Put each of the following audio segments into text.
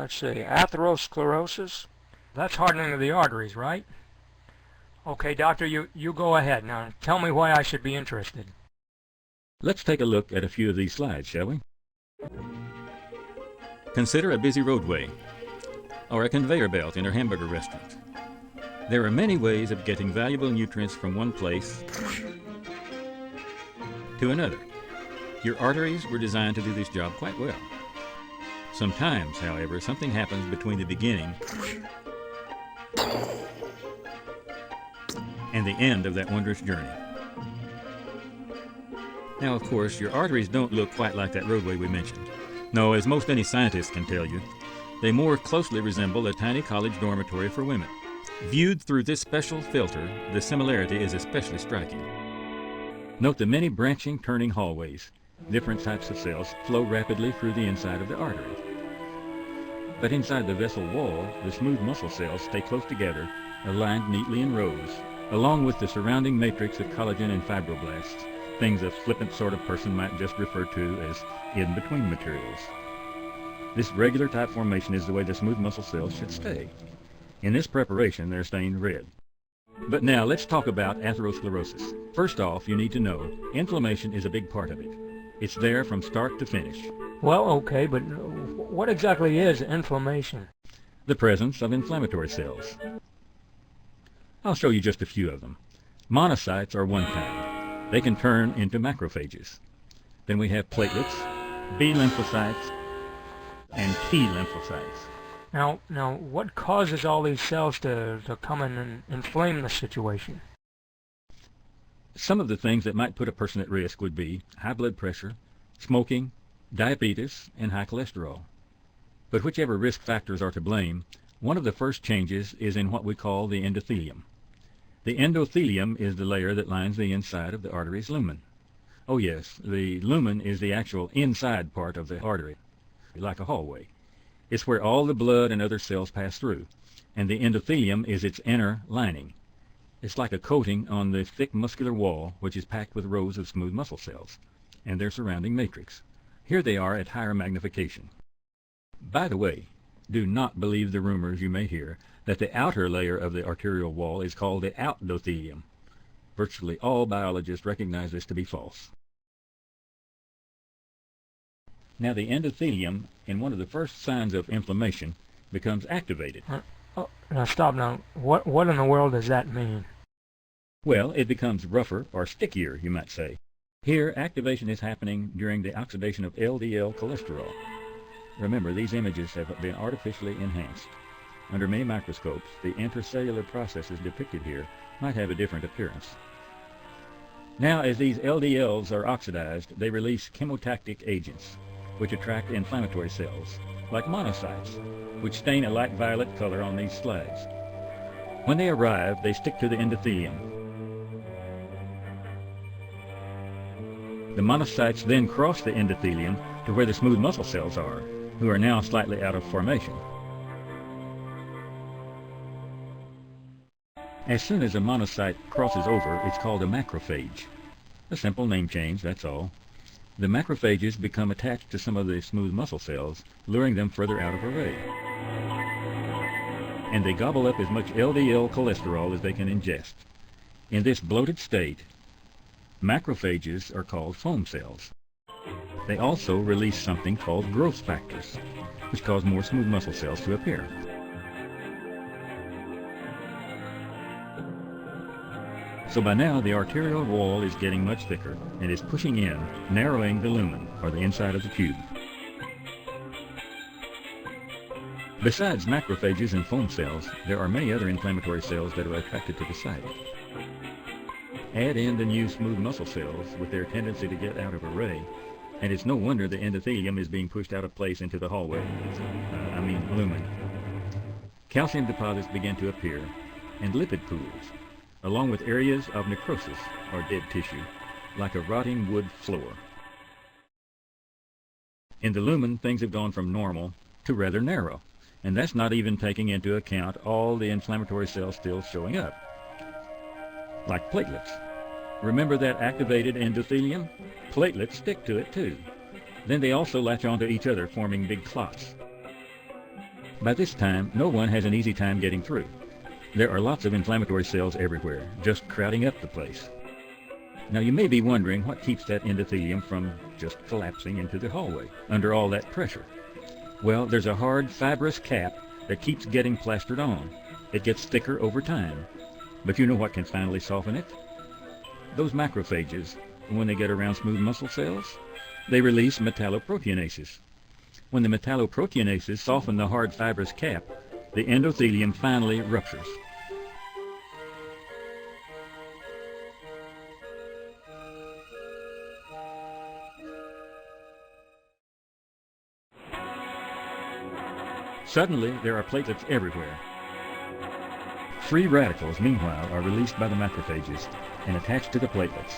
let's see, atherosclerosis. That's hardening of the arteries, right? Okay, doctor, you go ahead. Now, tell me why I should be interested. Let's take a look at a few of these slides, shall we? Consider a busy roadway or a conveyor belt in a hamburger restaurant. There are many ways of getting valuable nutrients from one place to another. Your arteries were designed to do this job quite well. Sometimes, however, something happens between the beginning and the end of that wondrous journey. Now, of course, your arteries don't look quite like that roadway we mentioned. No, as most any scientist can tell you, they more closely resemble a tiny college dormitory for women. Viewed through this special filter, the similarity is especially striking. Note the many branching, turning hallways. Different types of cells flow rapidly through the inside of the artery. But inside the vessel wall, the smooth muscle cells stay close together, aligned neatly in rows, along with the surrounding matrix of collagen and fibroblasts, things a flippant sort of person might just refer to as in-between materials. This regular type formation is the way the smooth muscle cells should stay. In this preparation, they're stained red. But now let's talk about atherosclerosis. First off, you need to know inflammation is a big part of it. It's there from start to finish. Well, okay, but what exactly is inflammation? The presence of inflammatory cells. I'll show you just a few of them. Monocytes are one kind. They can turn into macrophages. Then we have platelets, B lymphocytes, and T lymphocytes. Now, what causes all these cells to come in and inflame the situation? Some of the things that might put a person at risk would be high blood pressure, smoking, diabetes, and high cholesterol. But whichever risk factors are to blame, one of the first changes is in what we call the endothelium. The endothelium is the layer that lines the inside of the artery's lumen. Oh yes, the lumen is the actual inside part of the artery, like a hallway. It's where all the blood and other cells pass through, and the endothelium is its inner lining. It's like a coating on the thick muscular wall, which is packed with rows of smooth muscle cells, and their surrounding matrix. Here they are at higher magnification. By the way, do not believe the rumors you may hear that the outer layer of the arterial wall is called the endothelium. Virtually all biologists recognize this to be false. Now the endothelium, in one of the first signs of inflammation, becomes activated. Oh, now stop now. What in the world does that mean? Well, it becomes rougher or stickier, you might say. Here, activation is happening during the oxidation of LDL cholesterol. Remember, these images have been artificially enhanced. Under many microscopes, the intracellular processes depicted here might have a different appearance. Now, as these LDLs are oxidized, they release chemotactic agents, which attract inflammatory cells, like monocytes, which stain a light violet color on these slides. When they arrive, they stick to the endothelium. The monocytes then cross the endothelium to where the smooth muscle cells are, who are now slightly out of formation. As soon as a monocyte crosses over, it's called a macrophage. A simple name change, that's all. The macrophages become attached to some of the smooth muscle cells, luring them further out of array. And they gobble up as much LDL cholesterol as they can ingest. In this bloated state, macrophages are called foam cells. They also release something called growth factors, which cause more smooth muscle cells to appear. So by now, the arterial wall is getting much thicker and is pushing in, narrowing the lumen, or the inside of the tube. Besides macrophages and foam cells, there are many other inflammatory cells that are attracted to the site. Add in the new smooth muscle cells with their tendency to get out of array, and it's no wonder the endothelium is being pushed out of place into the hallway, lumen. Calcium deposits begin to appear, and lipid pools, along with areas of necrosis, or dead tissue, like a rotting wood floor. In the lumen, things have gone from normal to rather narrow, and that's not even taking into account all the inflammatory cells still showing up, like platelets. Remember that activated endothelium? Platelets stick to it too. Then they also latch onto each other, forming big clots. By this time, no one has an easy time getting through. There are lots of inflammatory cells everywhere, just crowding up the place. Now you may be wondering what keeps that endothelium from just collapsing into the hallway under all that pressure. Well, there's a hard fibrous cap that keeps getting plastered on. It gets thicker over time. But you know what can finally soften it? Those macrophages, when they get around smooth muscle cells, they release metalloproteinases. When the metalloproteinases soften the hard fibrous cap, the endothelium finally ruptures. Suddenly, there are platelets everywhere. Free radicals, meanwhile, are released by the macrophages and attached to the platelets,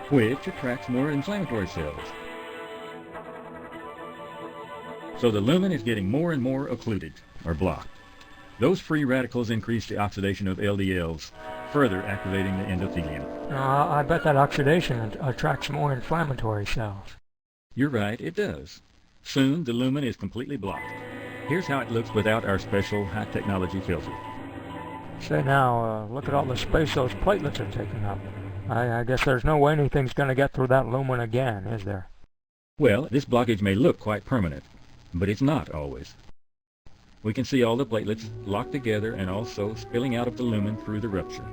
which attracts more inflammatory cells. So the lumen is getting more and more occluded, or blocked. Those free radicals increase the oxidation of LDLs, further activating the endothelium. I bet that oxidation attracts more inflammatory cells. You're right, it does. Soon, the lumen is completely blocked. Here's how it looks without our special high-technology filter. Say now, look at all the space those platelets are taking up. I guess there's no way anything's going to get through that lumen again, is there? Well, this blockage may look quite permanent, but it's not always. We can see all the platelets locked together and also spilling out of the lumen through the rupture.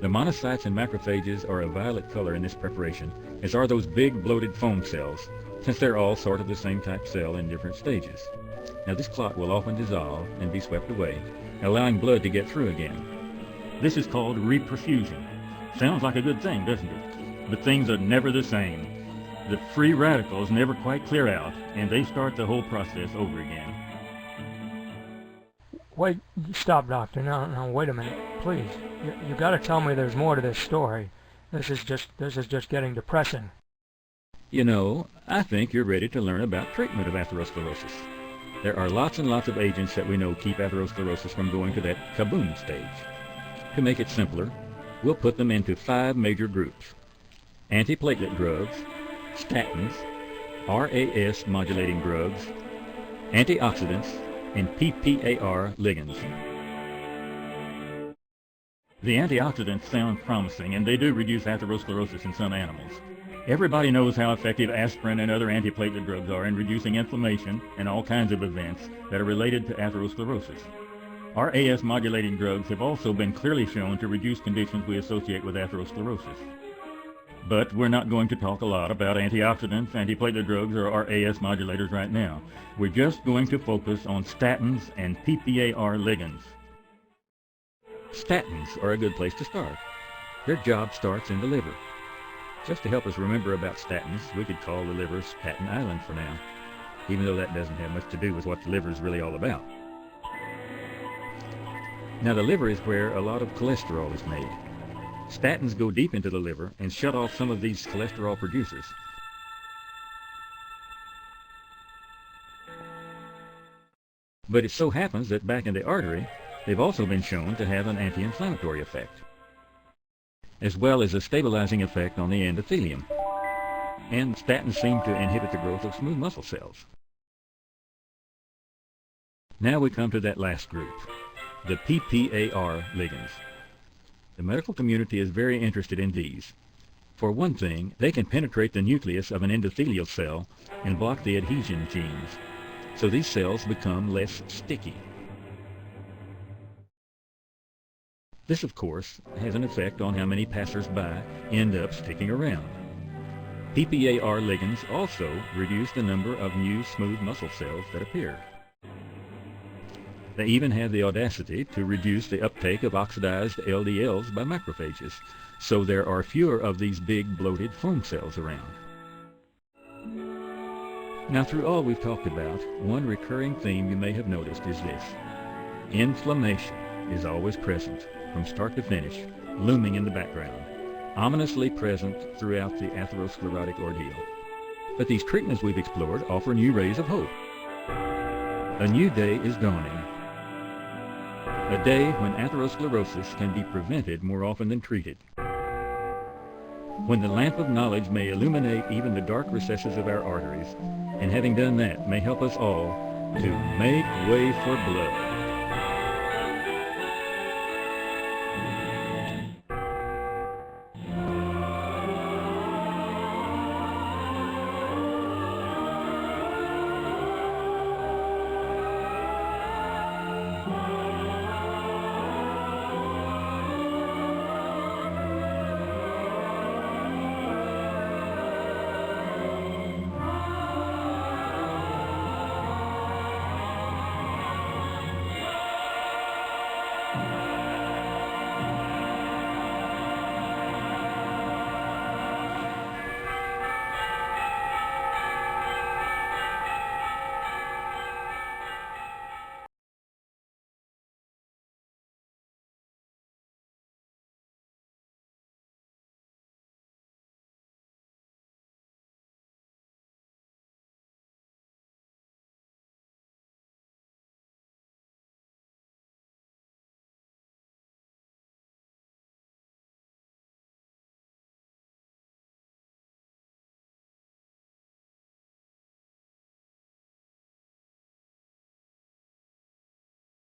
The monocytes and macrophages are a violet color in this preparation, as are those big bloated foam cells, since they're all sort of the same type cell in different stages. Now this clot will often dissolve and be swept away, allowing blood to get through again. This is called reperfusion. Sounds like a good thing, doesn't it? But things are never the same. The free radicals never quite clear out, and they start the whole process over again. Wait, stop, doctor. No, wait a minute, please. You got to tell me there's more to this story. This is just getting depressing. You know, I think you're ready to learn about treatment of atherosclerosis. There are lots and lots of agents that we know keep atherosclerosis from going to that kaboom stage. To make it simpler, we'll put them into 5 major groups: antiplatelet drugs, statins, RAS modulating drugs, antioxidants, and PPAR ligands. The antioxidants sound promising, and they do reduce atherosclerosis in some animals. Everybody knows how effective aspirin and other antiplatelet drugs are in reducing inflammation and all kinds of events that are related to atherosclerosis. RAS modulating drugs have also been clearly shown to reduce conditions we associate with atherosclerosis. But we're not going to talk a lot about antioxidants, antiplatelet drugs, or RAS modulators right now. We're just going to focus on statins and PPAR ligands. Statins are a good place to start. Their job starts in the liver. Just to help us remember about statins, we could call the liver Staten Island for now, even though that doesn't have much to do with what the liver is really all about. Now the liver is where a lot of cholesterol is made. Statins go deep into the liver and shut off some of these cholesterol producers. But it so happens that back in the artery, they've also been shown to have an anti-inflammatory effect, as well as a stabilizing effect on the endothelium. And statins seem to inhibit the growth of smooth muscle cells. Now we come to that last group, the PPAR ligands. The medical community is very interested in these. For one thing, they can penetrate the nucleus of an endothelial cell and block the adhesion genes, so these cells become less sticky. This, of course, has an effect on how many passers-by end up sticking around. PPAR ligands also reduce the number of new smooth muscle cells that appear. They even have the audacity to reduce the uptake of oxidized LDLs by macrophages, so there are fewer of these big bloated foam cells around. Now through all we've talked about, one recurring theme you may have noticed is this: inflammation is always present, from start to finish, looming in the background, ominously present throughout the atherosclerotic ordeal. But these treatments we've explored offer new rays of hope. A new day is dawning. A day when atherosclerosis can be prevented more often than treated. When the lamp of knowledge may illuminate even the dark recesses of our arteries, and having done that may help us all to make way for blood.